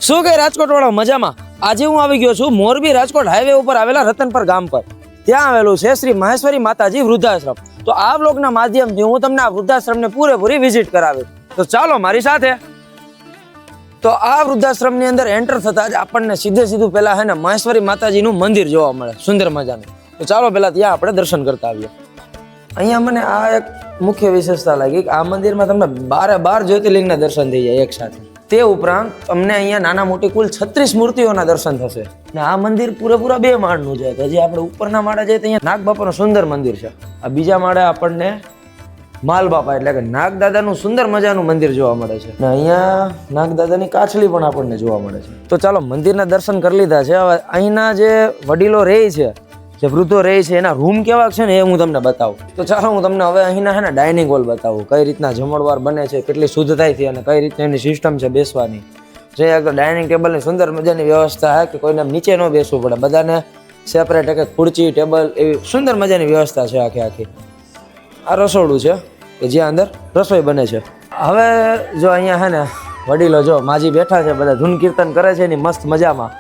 શું કે રાજકોટ વાળા મજામાં? આજે હું આવી ગયો છું મોરબી રાજકોટ હાઈવે ઉપર આવેલા રતનપર ગામ પર. ત્યાં આવેલું છે શ્રી મહેશ્વરી માતાજી વૃદ્ધાશ્રમ. તો આ બ્લોગના માધ્યમથી હું તમને આ વૃદ્ધાશ્રમને પૂરેપૂરી વિઝિટ કરાવી. તો ચાલો મારી સાથે. તો આ વૃદ્ધાશ્રમની અંદર એન્ટર થતા જ આપણને સીધું પહેલા હે ને મહેશ્વરી માતાજીનું મંદિર જોવા મળે, સુંદર મજાનું. તો ચાલો પહેલા ત્યાં આપણે દર્શન કરતા આવીએ. અહીંયા મને આ એક મુખ્ય વિશેષતા લાગી કે આ મંદિરમાં તમને 12 જ્યોતિર્લિંગના દર્શન થઈ જાય એક સાથે. તે ઉપરાંત અમને અહીંયા નાના મોટી કુલ 36 મૂર્તિઓના દર્શન થશે. ને આ મંદિર પૂરેપૂરા 2 માળનું છે. હજી આપણે ઉપરના માળે જઈએ તો અહીંયા નાગબાપાનું સુંદર મંદિર છે. આ બીજા માળે આપણને માલબાપા એટલે કે નાગદાદાનું સુંદર મજાનું મંદિર જોવા મળે છે. ને અહીંયા નાગદાદાની કાછલી પણ આપણને જોવા મળે છે. તો ચાલો મંદિરના દર્શન કરી લીધા છે. હવે અહીંના જે વડીલો રહે છે, જે વૃદ્ધો રહે છે, એના રૂમ કેવા છે ને એ હું તમને બતાવું. તો ચાલો હું તમને હવે અહીંના છે ને ડાઇનિંગ હોલ બતાવું, કઈ રીતના જમણવાર બને છે, કેટલી શુદ્ધતાથી અને કઈ રીતની એની સિસ્ટમ છે બેસવાની. જે એક તો ડાઇનિંગ ટેબલની સુંદર મજાની વ્યવસ્થા છે કે કોઈને નીચે ન બેસવું પડે, બધાને સેપરેટ એક ખુરચી ટેબલ એવી સુંદર મજાની વ્યવસ્થા છે આખી. આ રસોડું છે કે જ્યાં અંદર રસોઈ બને છે. હવે જો અહીંયા છે ને વડીલો જો માજી બેઠા છે, બધા ધૂન કીર્તન કરે છે એની મસ્ત મજામાં.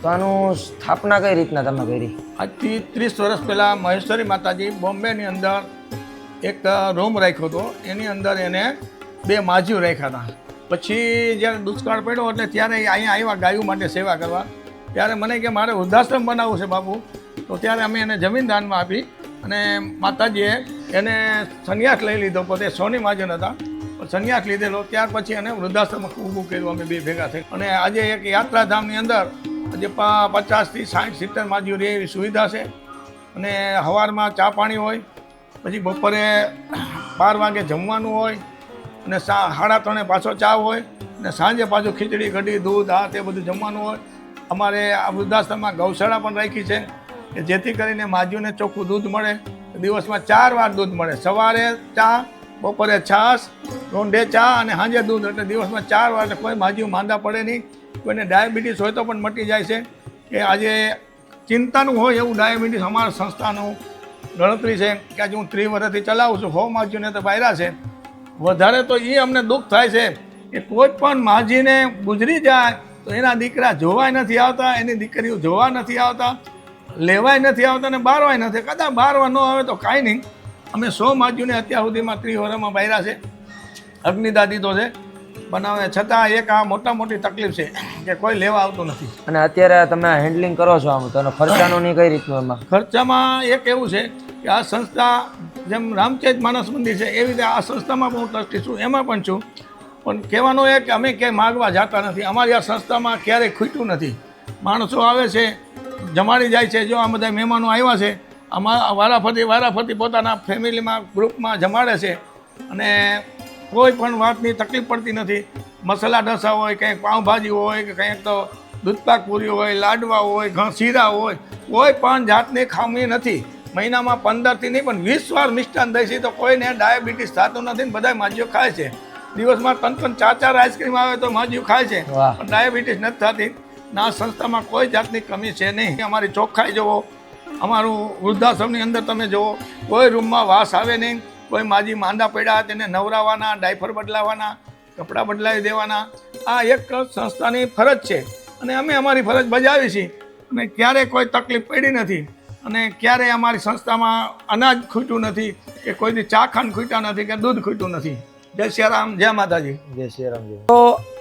તો આનું સ્થાપના કઈ રીતના તમે કરી? આજથી 30 વર્ષ પહેલાં મહેશ્વરી માતાજી બોમ્બેની અંદર એક રૂમ રાખ્યો હતો. એની અંદર એને 2 માજીઓ રાખ્યા હતા. પછી જ્યારે દુષ્કાળ પડ્યો એટલે ત્યારે અહીંયા આવ્યા ગાયો માટે સેવા કરવા. ત્યારે મને કે મારે વૃદ્ધાશ્રમ બનાવવું છે બાપુ. તો ત્યારે અમે એને જમીન દાનમાં આપી અને માતાજીએ એને સંન્યાસ લઈ લીધો. પોતે સોની મહાજન હતા, સંન્યાસ લીધેલો. ત્યાર પછી એને વૃદ્ધાશ્રમ ઊભું કર્યું અમે 2 ભેગા થઈ. અને આજે એક યાત્રાધામની અંદર આજે 50 થી 60 70 માજીઓ રહે એવી સુવિધા છે. અને સવારમાં ચા પાણી હોય, પછી બપોરે 12 વાગે જમવાનું હોય, અને 3:30 પાછો ચા હોય, અને સાંજે પાછું ખીચડી કઢી દૂધ આ તે બધું જમવાનું હોય. અમારે આ વૃદ્ધાશ્રમમાં ગૌશાળા પણ રાખી છે કે જેથી કરીને માજીઓને ચોખ્ખું દૂધ મળે. દિવસમાં 4 વાર દૂધ મળે, સવારે ચા, બપોરે છાશ, રોંઢે ચા અને સાંજે દૂધ. એટલે દિવસમાં 4 વાર. કોઈ માજીઓ માંદા પડે નહીં. કોઈને ડાયાબિટીસ હોય તો પણ મટી જાય છે. કે આજે ચિંતાનું હોય એવું ડાયાબિટીસ અમારા સંસ્થાનું ગણતરી છે કે આજે હું 30 વર્ષથી ચલાવું છું. 100 માજીઓને તો બાયરા છે. વધારે તો એ અમને દુઃખ થાય છે કે કોઈ પણ માજીને ગુજરી જાય તો એના દીકરા જોવાય નથી આવતા, એની દીકરીઓ જોવા નથી આવતા, લેવાય નથી આવતા અને બારવાય નથી. કદાચ બારવા ન આવે તો કાંઈ નહીં. અમે 100 માજીઓને અત્યાર સુધીમાં 30 વર્ષમાં બાયરા છે, અગ્નિદાન દીધો છે બનાવે. છતાં એક આ મોટી તકલીફ છે કે કોઈ લેવા આવતું નથી. અને અત્યારે તમે હેન્ડલિંગ કરો છો આમ, તો ખર્ચાનું નહીં કઈ રીતનું એમાં? ખર્ચામાં એક એવું છે કે આ સંસ્થા જેમ રામચરિત માનસ મંદિર છે એવી રીતે આ સંસ્થામાં પણ હું ટ્રસ્ટી છું, એમાં પણ છું. પણ કહેવાનું એ કે અમે ક્યાંય માગવા જતા નથી. અમારી આ સંસ્થામાં ક્યારેય ખૂટ્યું નથી. માણસો આવે છે, જમાડી જાય છે. જો આ બધા મહેમાનો આવ્યા છે, આમાં વારાફરતી પોતાના ફેમિલીમાં ગ્રુપમાં જમાડે છે. અને કોઈ પણ વાતની તકલીફ પડતી નથી. મસાલા ઢોસા હોય, કંઈક પાઉંભાજી હોય, કે કંઈક તો દૂધપાક પૂરી હોય, લાડવા હોય, શીરા હોય, કોઈ પણ જાતની ખામી નથી. મહિનામાં 15 થી નહીં પણ 20 વાર મિષ્ટાન દઈ છે તો કોઈને ડાયાબિટીસ થતું નથી ને બધા માજીઓ ખાય છે. દિવસમાં 3 4 આઈસ્ક્રીમ આવે તો માજીઓ ખાય છે, પણ ડાયાબિટીસ નથી થતી. ના સંસ્થામાં કોઈ જાતની કમી છે નહીં. અમારી ચોખ્ખાઈ જુઓ, અમારું વૃદ્ધાશ્રમની અંદર તમે જુઓ, કોઈ રૂમમાં વાસ આવે નહીં. કોઈ માજી માંદા પડ્યા તેને નવરાવાના, ડાયફર બદલાવાના, કપડાં બદલાવી દેવાના. આ એક સંસ્થાની ફરજ છે અને અમે અમારી ફરજ બજાવી છીએ. અને ક્યારેય કોઈ તકલીફ પડી નથી અને ક્યારેય અમારી સંસ્થામાં અનાજ ખૂટ્યું નથી કે કોઈની ચાખાંડ ખૂટ્યા નથી કે દૂધ ખૂટ્યું નથી. જય શ્રી રામ, જય માતાજી. જય શ્રી રામ. તો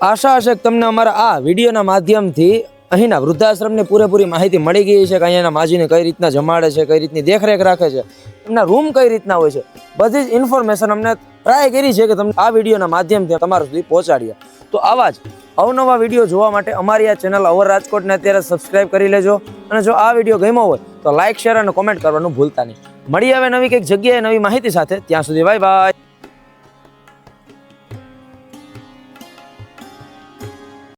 આશા હશે કે તમને અમારા આ વિડીયોના માધ્યમથી અહીંના વૃદ્ધાશ્રમની પૂરેપૂરી માહિતી મળી ગઈ છે કે અહીંયાના માજીને કઈ રીતના જમાડે છે, કઈ રીતની દેખરેખ રાખે છે, એમના રૂમ કઈ રીતના હોય છે, બધી જ ઇન્ફોર્મેશન અમને ટ્રાય કરી છે કે તમને આ વિડીયોના માધ્યમથી તમારા સુધી પહોંચાડીએ. તો આવા જ અવનવા વિડીયો જોવા માટે અમારી આ ચેનલ અવર રાજકોટને અત્યારે સબસ્ક્રાઇબ કરી લેજો. અને જો આ વિડીયો ગમ્યો હોય તો લાઇક, શેર અને કોમેન્ટ કરવાનું ભૂલતા નહીં. મળી આવે નવી કંઈક જગ્યાએ નવી માહિતી સાથે. ત્યાં સુધી બાય બાય.